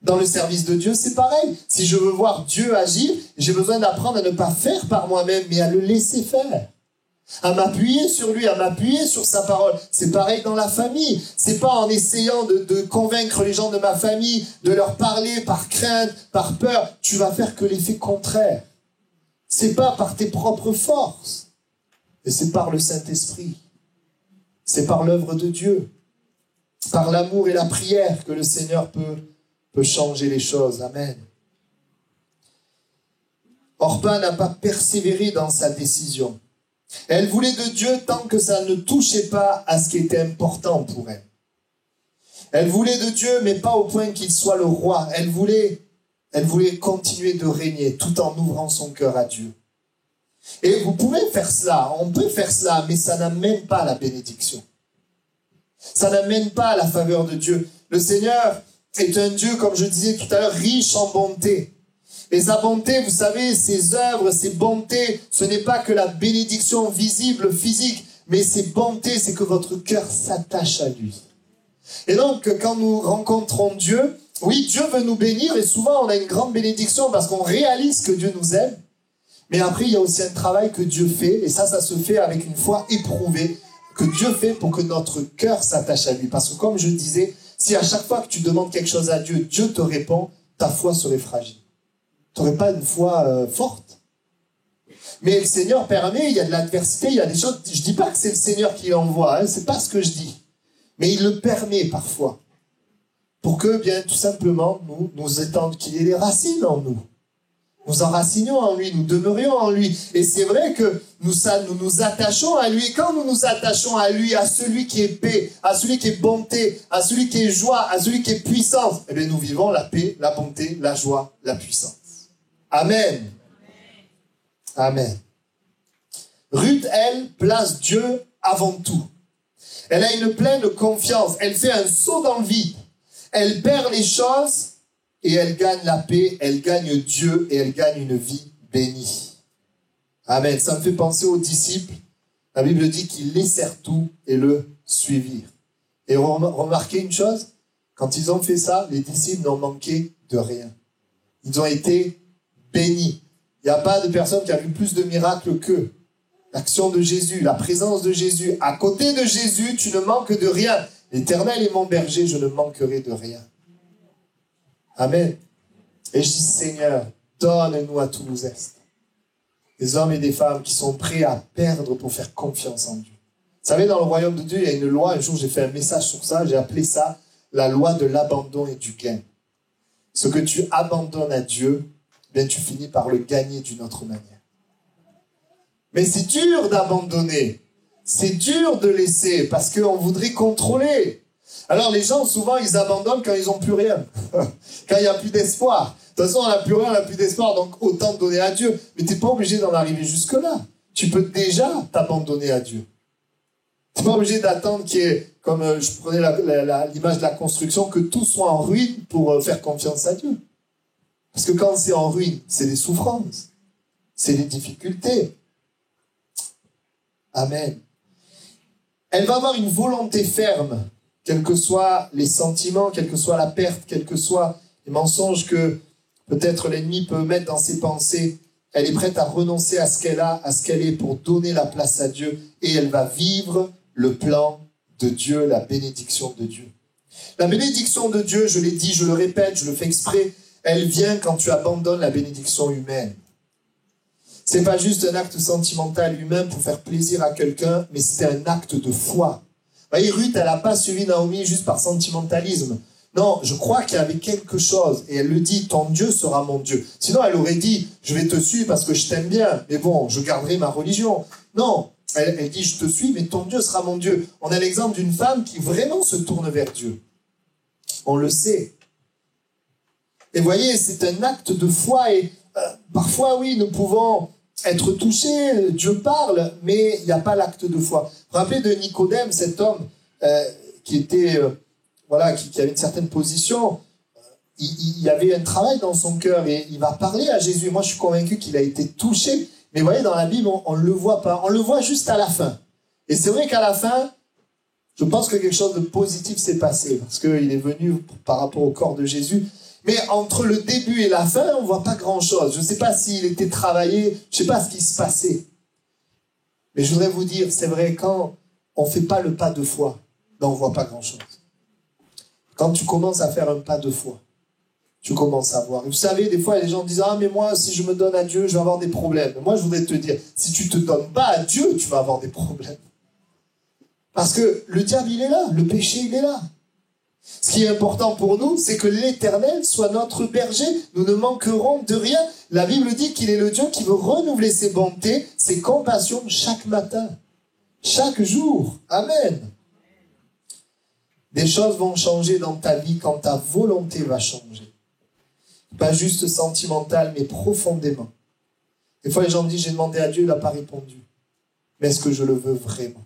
Dans le service de Dieu, c'est pareil. Si je veux voir Dieu agir, j'ai besoin d'apprendre à ne pas faire par moi-même, mais à le laisser faire. À m'appuyer sur lui, à m'appuyer sur sa parole. C'est pareil dans la famille. C'est pas en essayant de convaincre les gens de ma famille, de leur parler par crainte, par peur. Tu vas faire que l'effet contraire. C'est pas par tes propres forces. Et c'est par le Saint-Esprit. C'est par l'œuvre de Dieu. Par l'amour et la prière que le Seigneur peut changer les choses. Amen. Orpa n'a pas persévéré dans sa décision. Elle voulait de Dieu tant que ça ne touchait pas à ce qui était important pour elle. Elle voulait de Dieu, mais pas au point qu'il soit le roi. Elle voulait continuer de régner tout en ouvrant son cœur à Dieu. Et vous pouvez faire cela, on peut faire cela, mais ça n'amène pas la bénédiction. Ça n'amène pas à la faveur de Dieu. Le Seigneur est un Dieu, comme je disais tout à l'heure, riche en bonté. Et sa bonté, vous savez, ses œuvres, ses bontés, ce n'est pas que la bénédiction visible, physique, mais ses bontés, c'est que votre cœur s'attache à lui. Et donc, quand nous rencontrons Dieu, oui, Dieu veut nous bénir et souvent on a une grande bénédiction parce qu'on réalise que Dieu nous aime. Mais après, il y a aussi un travail que Dieu fait, et ça se fait avec une foi éprouvée, que Dieu fait pour que notre cœur s'attache à lui. Parce que comme je disais, si à chaque fois que tu demandes quelque chose à Dieu, Dieu te répond, ta foi serait fragile. Tu n'aurais pas une foi forte. Mais le Seigneur permet, il y a de l'adversité, il y a des choses, je ne dis pas que c'est le Seigneur qui l'envoie, c'est pas ce que je dis. Mais il le permet parfois. Pour que, bien, tout simplement, nous étendons, qu'il y ait des racines en nous. Nous enracinions en lui, nous demeurions en lui. Et c'est vrai que nous nous attachons à lui. Et quand nous nous attachons à lui, à celui qui est paix, à celui qui est bonté, à celui qui est joie, à celui qui est puissance, eh bien, nous vivons la paix, la bonté, la joie, la puissance. Amen. Amen. Ruth, elle, place Dieu avant tout. Elle a une pleine confiance. Elle fait un saut dans le vide. Elle perd les choses et elle gagne la paix, elle gagne Dieu et elle gagne une vie bénie. Amen. Ça me fait penser aux disciples. La Bible dit qu'ils laissèrent tout et le suivirent. Et remarquez une chose, quand ils ont fait ça, les disciples n'ont manqué de rien. Ils ont été bénis. Il n'y a pas de personne qui a vu plus de miracles qu'eux. L'action de Jésus, la présence de Jésus. À côté de Jésus, tu ne manques de rien. L'Éternel est mon berger, je ne manquerai de rien. Amen. Et je dis, Seigneur, donne-nous à Toulouse-Est des hommes et des femmes qui sont prêts à perdre pour faire confiance en Dieu. Vous savez, dans le royaume de Dieu, il y a une loi. Un jour, j'ai fait un message sur ça. J'ai appelé ça la loi de l'abandon et du gain. Ce que tu abandonnes à Dieu, bien, tu finis par le gagner d'une autre manière. Mais c'est dur d'abandonner. C'est dur de laisser parce qu'on voudrait contrôler. Alors les gens, souvent, ils abandonnent quand ils n'ont plus rien. Quand il n'y a plus d'espoir. De toute façon, on n'a plus rien, on n'a plus d'espoir, donc autant donner à Dieu. Mais tu n'es pas obligé d'en arriver jusque-là. Tu peux déjà t'abandonner à Dieu. Tu n'es pas obligé d'attendre qu'il y ait, comme je prenais l'image de la construction, que tout soit en ruine pour faire confiance à Dieu. Parce que quand c'est en ruine, c'est des souffrances. C'est des difficultés. Amen. Elle va avoir une volonté ferme, quels que soient les sentiments, quelle que soit la perte, quels que soient les mensonges que peut-être l'ennemi peut mettre dans ses pensées. Elle est prête à renoncer à ce qu'elle a, à ce qu'elle est pour donner la place à Dieu. Et elle va vivre le plan de Dieu, la bénédiction de Dieu. La bénédiction de Dieu, je l'ai dit, je le répète, je le fais exprès, elle vient quand tu abandonnes la bénédiction humaine. C'est pas juste un acte sentimental humain pour faire plaisir à quelqu'un, mais c'est un acte de foi. Vous voyez, Ruth, elle n'a pas suivi Naomi juste par sentimentalisme. Non, je crois qu'il y avait quelque chose. Et elle le dit, ton Dieu sera mon Dieu. Sinon, elle aurait dit, je vais te suivre parce que je t'aime bien. Mais bon, je garderai ma religion. Non, elle dit, je te suis, mais ton Dieu sera mon Dieu. On a l'exemple d'une femme qui vraiment se tourne vers Dieu. On le sait. Et vous voyez, c'est un acte de foi. Et parfois, oui, nous pouvons être touchés, Dieu parle, mais il n'y a pas l'acte de foi. Vous vous rappelez de Nicodème, cet homme qui était, qui avait une certaine position. Il y avait un travail dans son cœur et il va parler à Jésus. Moi, je suis convaincu qu'il a été touché. Mais vous voyez, dans la Bible, on ne le voit pas. On le voit juste à la fin. Et c'est vrai qu'à la fin, je pense que quelque chose de positif s'est passé parce qu'il est venu par rapport au corps de Jésus. Mais entre le début et la fin, on ne voit pas grand-chose. Je ne sais pas s'il était travaillé, je ne sais pas ce qui se passait. Mais je voudrais vous dire, c'est vrai, quand on ne fait pas le pas de foi, ben on ne voit pas grand-chose. Quand tu commences à faire un pas de foi, tu commences à voir. Et vous savez, des fois, les gens disent « Ah, mais moi, si je me donne à Dieu, je vais avoir des problèmes. » Moi, je voudrais te dire, si tu ne te donnes pas à Dieu, tu vas avoir des problèmes. Parce que le diable, il est là. Le péché, il est là. Ce qui est important pour nous, c'est que l'Éternel soit notre berger. Nous ne manquerons de rien. La Bible dit qu'il est le Dieu qui veut renouveler ses bontés, ses compassions chaque matin, chaque jour. Amen. Des choses vont changer dans ta vie quand ta volonté va changer. Pas juste sentimental, mais profondément. Des fois, les gens me disent, j'ai demandé à Dieu, il n'a pas répondu. Mais est-ce que je le veux vraiment?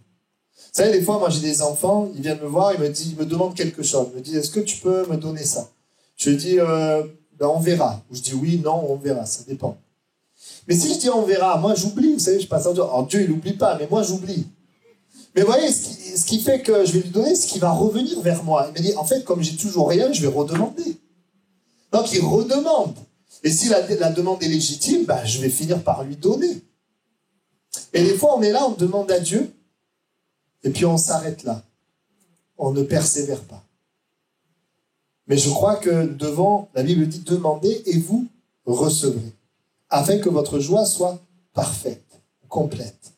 savez, des fois, moi, j'ai des enfants, ils viennent me voir, ils me demandent quelque chose. Ils me disent, est-ce que tu peux me donner ça? Je dis, ben, on verra. Ou je dis, oui, non, on verra, ça dépend. Mais si je dis, on verra, moi, j'oublie. Vous savez, je passe en Dieu. Alors, Dieu, il n'oublie pas, mais moi, j'oublie. Mais vous voyez, ce qui fait que je vais lui donner, c'est qu'il va revenir vers moi. Il me dit, en fait, comme j'ai toujours rien, je vais redemander. Donc, il redemande. Et si la demande est légitime, ben, je vais finir par lui donner. Et des fois, on est là, on demande à Dieu, et puis on s'arrête là. On ne persévère pas. Mais je crois que devant, la Bible dit, demandez et vous recevrez, afin que votre joie soit parfaite, complète.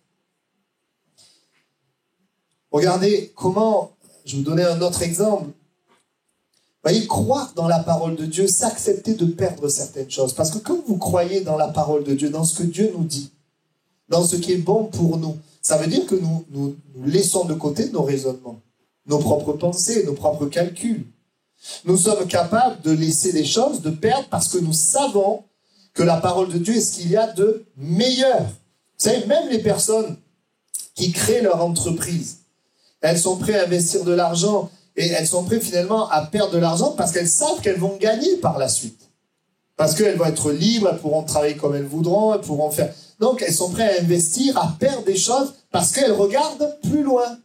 Regardez comment, je vais vous donner un autre exemple. Vous voyez, croire dans la parole de Dieu, c'est accepter de perdre certaines choses. Parce que quand vous croyez dans la parole de Dieu, dans ce que Dieu nous dit, dans ce qui est bon pour nous, ça veut dire que nous laissons de côté nos raisonnements, nos propres pensées, nos propres calculs. Nous sommes capables de laisser des choses, de perdre, parce que nous savons que la parole de Dieu est ce qu'il y a de meilleur. Vous savez, même les personnes qui créent leur entreprise, elles sont prêtes à investir de l'argent et elles sont prêtes finalement à perdre de l'argent parce qu'elles savent qu'elles vont gagner par la suite. Parce qu'elles vont être libres, elles pourront travailler comme elles voudront, elles pourront faire... Donc, elles sont prêtes à investir, à perdre des choses parce qu'elles regardent plus loin.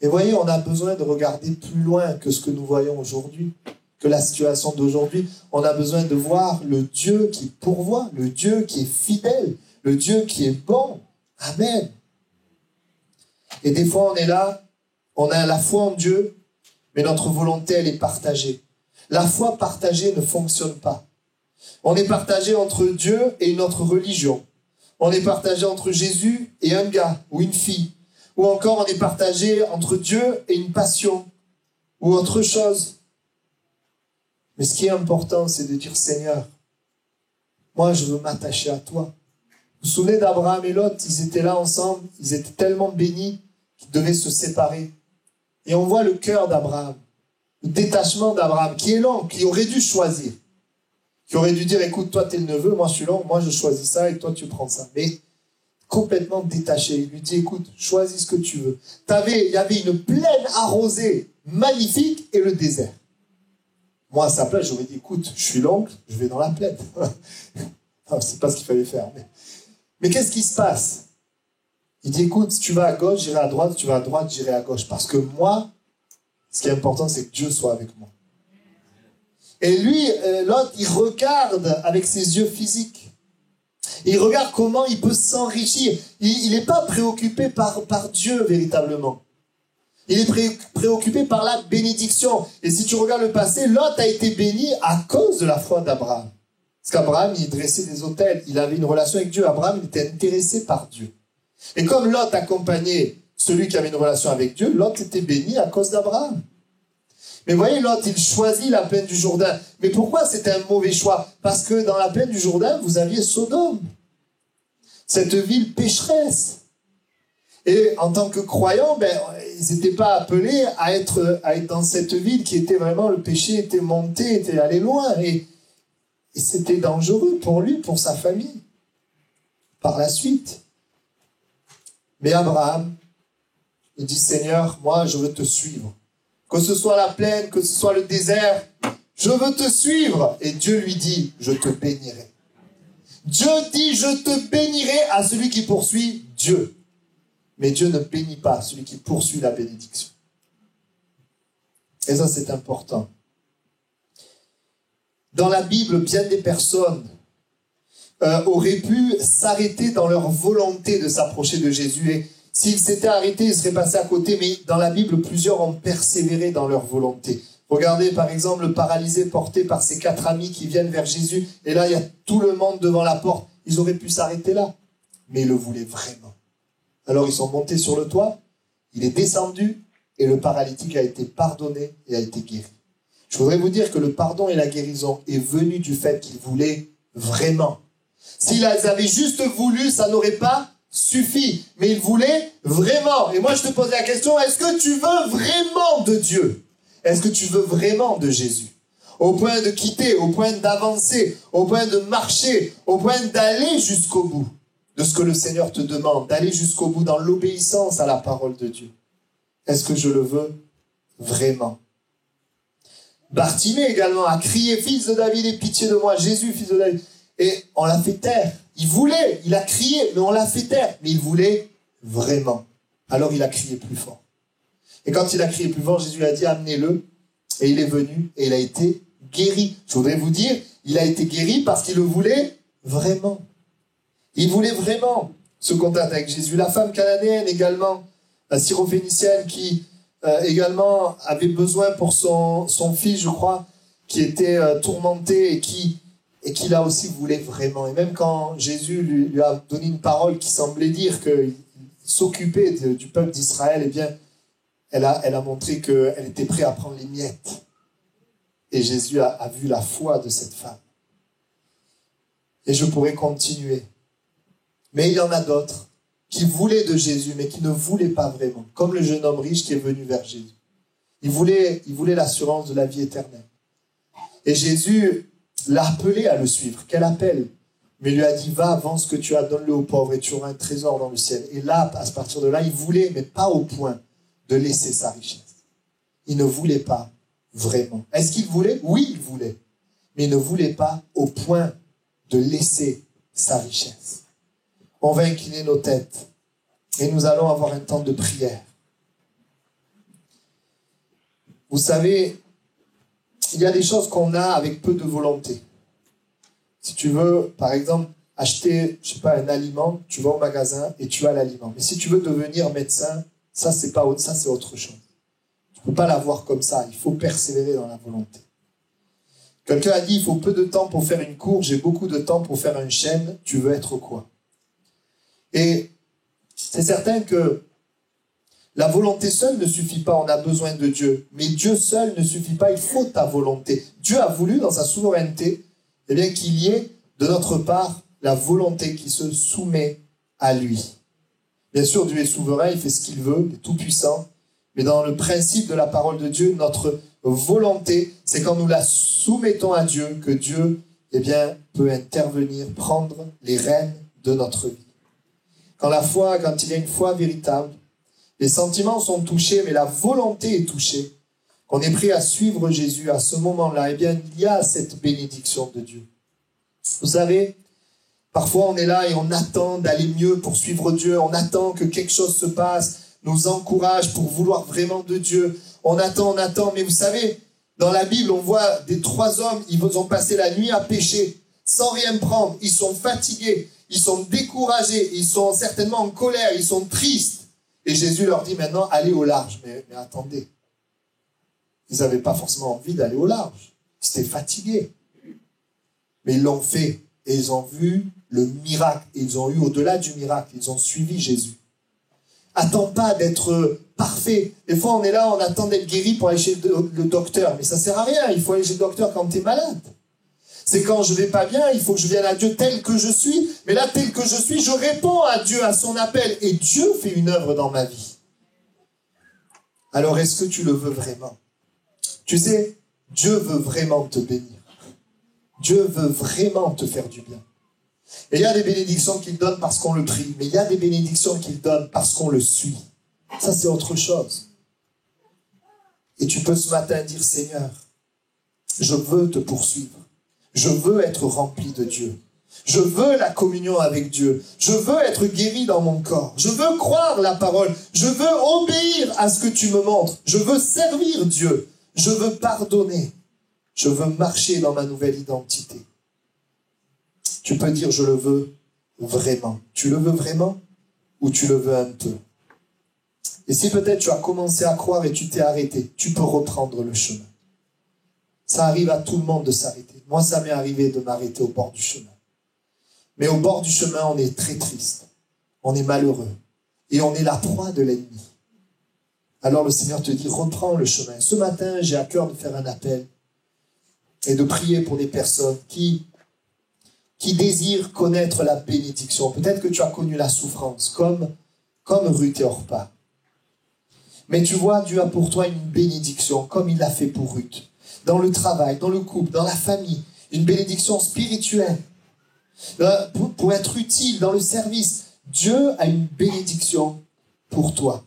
Et voyez, on a besoin de regarder plus loin que ce que nous voyons aujourd'hui, que la situation d'aujourd'hui. On a besoin de voir le Dieu qui pourvoit, le Dieu qui est fidèle, le Dieu qui est bon. Amen. Et des fois, on est là, on a la foi en Dieu, mais notre volonté, elle est partagée. La foi partagée ne fonctionne pas. On est partagé entre Dieu et une autre religion. On est partagé entre Jésus et un gars ou une fille. Ou encore, on est partagé entre Dieu et une passion ou autre chose. Mais ce qui est important, c'est de dire, Seigneur, moi, je veux m'attacher à toi. Vous vous souvenez d'Abraham et Lot? Ils étaient là ensemble, ils étaient tellement bénis qu'ils devaient se séparer. Et on voit le cœur d'Abraham, le détachement d'Abraham, qui est long, qui aurait dû choisir. Qui aurait dû dire, écoute, toi, t'es le neveu, moi, je suis long, moi, je choisis ça, et toi, tu prends ça. Mais complètement détaché. Il lui dit, écoute, choisis ce que tu veux. Il y avait une plaine arrosée, magnifique, et le désert. Moi, à sa place, j'aurais dit, écoute, je suis l'oncle, je vais dans la plaine. Non, c'est pas ce qu'il fallait faire. Mais qu'est-ce qui se passe? Il dit, écoute, si tu vas à gauche, j'irai à droite, si tu vas à droite, j'irai à gauche. Parce que moi, ce qui est important, c'est que Dieu soit avec moi. Et lui, l'autre, il regarde avec ses yeux physiques. Il regarde comment il peut s'enrichir. Il n'est pas préoccupé par Dieu, véritablement. Il est préoccupé par la bénédiction. Et si tu regardes le passé, Lot a été béni à cause de la foi d'Abraham. Parce qu'Abraham, il dressait des autels. Il avait une relation avec Dieu. Abraham, il était intéressé par Dieu. Et comme Lot accompagnait celui qui avait une relation avec Dieu, Lot était béni à cause d'Abraham. Mais voyez, Lot, il choisit la plaine du Jourdain. Mais pourquoi c'était un mauvais choix? Parce que dans la plaine du Jourdain, vous aviez Sodome. Cette ville pécheresse. Et en tant que croyants, ils n'étaient pas appelés à être dans cette ville qui était vraiment, le péché était monté, était allé loin. Et c'était dangereux pour lui, pour sa famille. Par la suite. Mais Abraham, il dit, Seigneur, moi, je veux te suivre. Que ce soit la plaine, que ce soit le désert, je veux te suivre. Et Dieu lui dit, je te bénirai. Dieu dit, je te bénirai à celui qui poursuit Dieu. Mais Dieu ne bénit pas celui qui poursuit la bénédiction. Et ça, c'est important. Dans la Bible, bien des personnes auraient pu s'arrêter dans leur volonté de s'approcher de Jésus. Et s'ils s'étaient arrêtés, ils seraient passés à côté. Mais dans la Bible, plusieurs ont persévéré dans leur volonté. Regardez par exemple le paralysé porté par ses 4 amis qui viennent vers Jésus. Et là, il y a tout le monde devant la porte. Ils auraient pu s'arrêter là. Mais ils le voulaient vraiment. Alors ils sont montés sur le toit. Il est descendu. Et le paralytique a été pardonné et a été guéri. Je voudrais vous dire que le pardon et la guérison est venu du fait qu'ils voulaient vraiment. S'ils avaient juste voulu, ça n'aurait pas suffi. Mais ils voulaient vraiment. Et moi, je te pose la question, est-ce que tu veux vraiment de Dieu? Est-ce que tu veux vraiment de Jésus? Au point de quitter, au point d'avancer, au point de marcher, au point d'aller jusqu'au bout. de ce que le Seigneur te demande, d'aller jusqu'au bout dans l'obéissance à la parole de Dieu. Est-ce que je le veux vraiment? Bartimée également a crié, fils de David, aie pitié de moi, Jésus, fils de David. Et on l'a fait taire. Il a crié, mais on l'a fait taire. Mais il voulait vraiment. Alors il a crié plus fort. Et quand il a crié plus fort, Jésus lui a dit, amenez-le. Et il est venu et il a été guéri. Je voudrais vous dire, il a été guéri parce qu'il le voulait vraiment. Il voulait vraiment se contacter avec Jésus. La femme cananéenne également, la syrophénicienne qui également avait besoin pour son fils, je crois, qui était tourmenté et qui là aussi voulait vraiment. Et même quand Jésus lui a donné une parole qui semblait dire qu'il s'occupait du peuple d'Israël, eh bien, elle a montré qu'elle était prête à prendre les miettes. Et Jésus a vu la foi de cette femme. Et je pourrais continuer. Mais il y en a d'autres qui voulaient de Jésus, mais qui ne voulaient pas vraiment. Comme le jeune homme riche qui est venu vers Jésus. Il voulait l'assurance de la vie éternelle. Et Jésus l'a appelé à le suivre. Quel appel? Mais il lui a dit, va, vends ce que tu as, donne-le aux pauvres et tu auras un trésor dans le ciel. Et là, à partir de là, il voulait, mais pas au point de laisser sa richesse. Il ne voulait pas vraiment. Est-ce qu'il voulait? Oui, il voulait. Mais il ne voulait pas au point de laisser sa richesse. On va incliner nos têtes et nous allons avoir un temps de prière. Vous savez, il y a des choses qu'on a avec peu de volonté. Si tu veux, par exemple, acheter, je sais pas, un aliment, tu vas au magasin et tu as l'aliment. Mais si tu veux devenir médecin, ça c'est autre chose. Tu peux pas l'avoir comme ça. Il faut persévérer dans la volonté. Quelqu'un a dit, il faut peu de temps pour faire une cour, j'ai beaucoup de temps pour faire un chêne. Tu veux être quoi? Et c'est certain que la volonté seule ne suffit pas, on a besoin de Dieu. Mais Dieu seul ne suffit pas, il faut ta volonté. Dieu a voulu, dans sa souveraineté, eh bien, qu'il y ait de notre part la volonté qui se soumet à lui. Bien sûr, Dieu est souverain, il fait ce qu'il veut, il est tout puissant. Mais dans le principe de la parole de Dieu, notre volonté, c'est quand nous la soumettons à Dieu que Dieu, eh bien, peut intervenir, prendre les rênes de notre vie. Quand il y a une foi véritable, les sentiments sont touchés, mais la volonté est touchée. Qu'on est prêt à suivre Jésus à ce moment-là, eh bien, il y a cette bénédiction de Dieu. Vous savez, parfois on est là et on attend d'aller mieux pour suivre Dieu. On attend que quelque chose se passe, nous encourage pour vouloir vraiment de Dieu. On attend, mais vous savez, dans la Bible, on voit des 3 hommes, ils ont passé la nuit à pêcher, sans rien prendre. Ils sont fatigués, ils sont découragés, ils sont certainement en colère, ils sont tristes. Et Jésus leur dit maintenant, allez au large. Mais attendez, ils n'avaient pas forcément envie d'aller au large. Ils étaient fatigués. Mais ils l'ont fait. Et ils ont vu le miracle. Et ils ont eu au-delà du miracle. Ils ont suivi Jésus. Attends pas d'être parfait. Des fois, on est là, on attend d'être guéri pour aller chez le docteur. Mais ça sert à rien. Il faut aller chez le docteur quand tu es malade. C'est quand je vais pas bien, il faut que je vienne à Dieu tel que je suis. Mais là, tel que je suis, je réponds à Dieu, à son appel. Et Dieu fait une œuvre dans ma vie. Alors, est-ce que tu le veux vraiment? Tu sais, Dieu veut vraiment te bénir. Dieu veut vraiment te faire du bien. Et il y a des bénédictions qu'il donne parce qu'on le prie. Mais il y a des bénédictions qu'il donne parce qu'on le suit. Ça, c'est autre chose. Et tu peux ce matin dire, Seigneur, je veux te poursuivre. Je veux être rempli de Dieu. Je veux la communion avec Dieu. Je veux être guéri dans mon corps. Je veux croire la parole. Je veux obéir à ce que tu me montres. Je veux servir Dieu. Je veux pardonner. Je veux marcher dans ma nouvelle identité. Tu peux dire, je le veux vraiment. Tu le veux vraiment ou tu le veux un peu? Et si peut-être tu as commencé à croire et tu t'es arrêté, tu peux reprendre le chemin. Ça arrive à tout le monde de s'arrêter. Moi, ça m'est arrivé de m'arrêter au bord du chemin. Mais au bord du chemin, on est très triste. On est malheureux. Et on est la proie de l'ennemi. Alors le Seigneur te dit, reprends le chemin. Ce matin, j'ai à cœur de faire un appel et de prier pour des personnes qui désirent connaître la bénédiction. Peut-être que tu as connu la souffrance, comme Ruth et Orpa. Mais tu vois, Dieu a pour toi une bénédiction, comme il l'a fait pour Ruth. Dans le travail, dans le couple, dans la famille, une bénédiction spirituelle. pour être utile dans le service. Dieu a une bénédiction pour toi.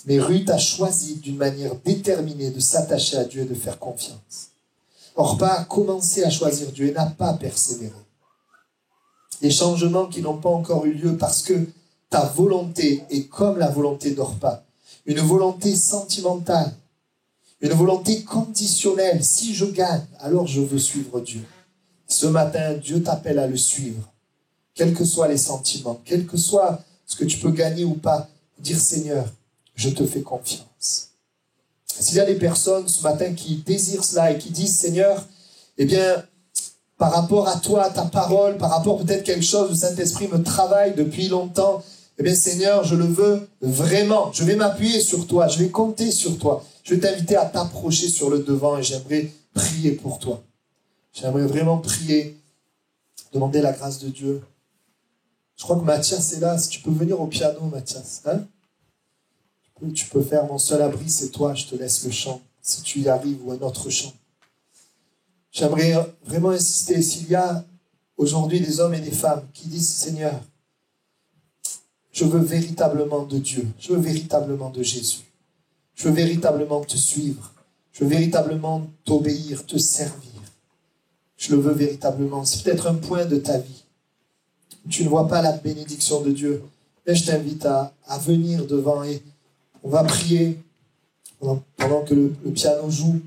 Mais Ruth a choisi d'une manière déterminée de s'attacher à Dieu et de faire confiance. Orpa a commencé à choisir Dieu et n'a pas persévéré. Les changements qui n'ont pas encore eu lieu parce que ta volonté est comme la volonté d'Orpa. Une volonté sentimentale, une volonté conditionnelle. Si je gagne, alors je veux suivre Dieu. Ce matin, Dieu t'appelle à le suivre. Quels que soient les sentiments, quel que soit ce que tu peux gagner ou pas, dire Seigneur, je te fais confiance. S'il y a des personnes ce matin qui désirent cela et qui disent Seigneur, eh bien, par rapport à toi, à ta parole, par rapport peut-être quelque chose, le Saint-Esprit me travaille depuis longtemps, eh bien Seigneur, je le veux vraiment. Je vais m'appuyer sur toi, je vais compter sur toi. Je vais t'inviter à t'approcher sur le devant et j'aimerais prier pour toi. J'aimerais vraiment prier, demander la grâce de Dieu. Je crois que Mathias est là. Si tu peux venir au piano, Mathias. Hein? Tu peux faire Mon seul abri, c'est toi. Je te laisse le chant. Si tu y arrives, ou un autre chant. J'aimerais vraiment insister. S'il y a aujourd'hui des hommes et des femmes qui disent Seigneur, je veux véritablement de Dieu. Je veux véritablement de Jésus. Je veux véritablement te suivre. Je veux véritablement t'obéir, te servir. Je le veux véritablement. C'est peut-être un point de ta vie. Tu ne vois pas la bénédiction de Dieu. Mais je t'invite à venir devant et on va prier pendant que le piano joue.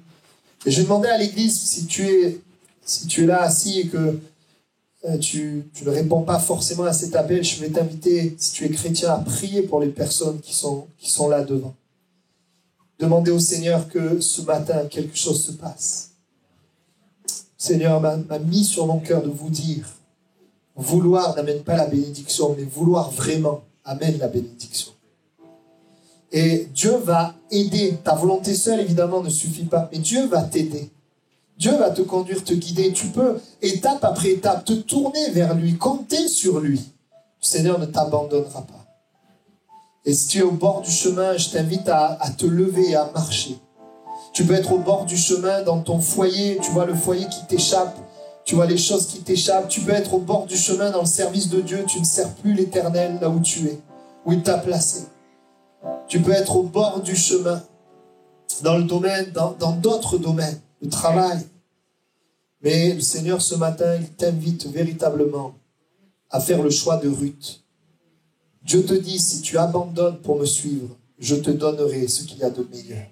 Et je vais demander à l'église, si tu es là assis et que tu ne réponds pas forcément à cet appel, je vais t'inviter, si tu es chrétien, à prier pour les personnes qui sont là devant. Demandez au Seigneur que ce matin, quelque chose se passe. Le Seigneur m'a mis sur mon cœur de vous dire, vouloir n'amène pas la bénédiction, mais vouloir vraiment amène la bénédiction. Et Dieu va aider. Ta volonté seule, évidemment, ne suffit pas, mais Dieu va t'aider. Dieu va te conduire, te guider. Tu peux, étape après étape, te tourner vers lui, compter sur lui. Le Seigneur ne t'abandonnera pas. Et si tu es au bord du chemin, je t'invite à te lever et à marcher. Tu peux être au bord du chemin dans ton foyer, tu vois le foyer qui t'échappe, tu vois les choses qui t'échappent. Tu peux être au bord du chemin dans le service de Dieu, tu ne sers plus l'Éternel là où tu es, où il t'a placé. Tu peux être au bord du chemin, dans le domaine, dans d'autres domaines, le travail. Mais le Seigneur ce matin, il t'invite véritablement à faire le choix de Ruth. Dieu te dit, si tu abandonnes pour me suivre, je te donnerai ce qu'il y a de meilleur.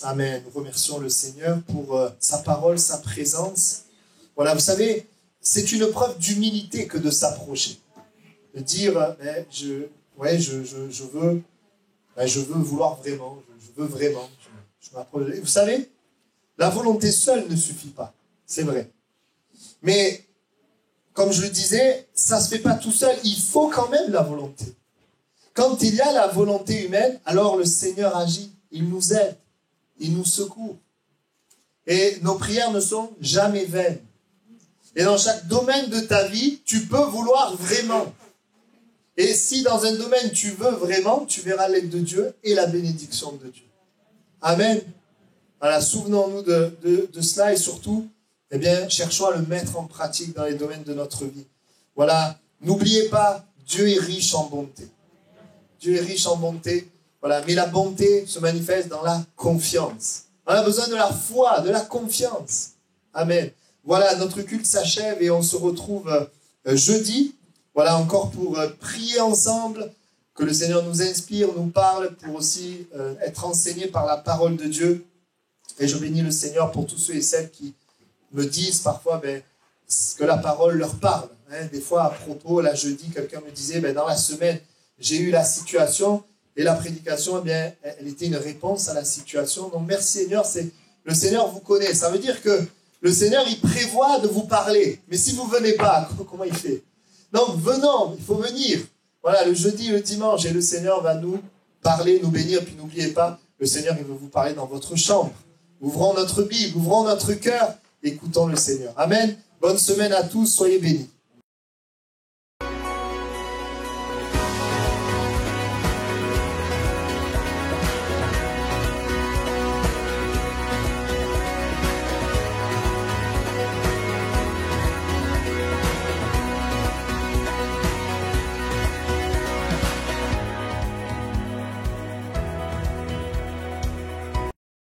Amen. Nous remercions le Seigneur pour sa parole, sa présence. Voilà, vous savez, c'est une preuve d'humilité que de s'approcher. De dire, je veux vouloir vraiment, je veux vraiment, je m'approche. Vous savez, la volonté seule ne suffit pas, c'est vrai. Mais, comme je le disais, ça ne se fait pas tout seul, il faut quand même la volonté. Quand il y a la volonté humaine, alors le Seigneur agit, il nous aide, il nous secourt. Et nos prières ne sont jamais vaines. Et dans chaque domaine de ta vie, tu peux vouloir vraiment. Et si dans un domaine tu veux vraiment, tu verras l'aide de Dieu et la bénédiction de Dieu. Amen. Voilà, souvenons-nous de cela et surtout, eh bien, cherchons à le mettre en pratique dans les domaines de notre vie. Voilà, n'oubliez pas, Dieu est riche en bonté. Dieu est riche en bonté. Voilà, mais la bonté se manifeste dans la confiance. On a besoin de la foi, de la confiance. Amen. Voilà, notre culte s'achève et on se retrouve jeudi. Voilà, encore pour prier ensemble, que le Seigneur nous inspire, nous parle, pour aussi être enseigné par la parole de Dieu. Et je bénis le Seigneur pour tous ceux et celles qui me disent parfois que la parole leur parle. Hein. Des fois, à propos, là, jeudi, quelqu'un me disait, dans la semaine, j'ai eu la situation, et la prédication, elle était une réponse à la situation. Donc, merci Seigneur, le Seigneur vous connaît. Ça veut dire que le Seigneur, il prévoit de vous parler. Mais si vous ne venez pas, comment il fait? Donc, venons, il faut venir. Voilà, le jeudi, le dimanche, et le Seigneur va nous parler, nous bénir. Puis n'oubliez pas, le Seigneur, il veut vous parler dans votre chambre. Ouvrons notre Bible, ouvrons notre cœur, écoutons le Seigneur. Amen. Bonne semaine à tous, soyez bénis.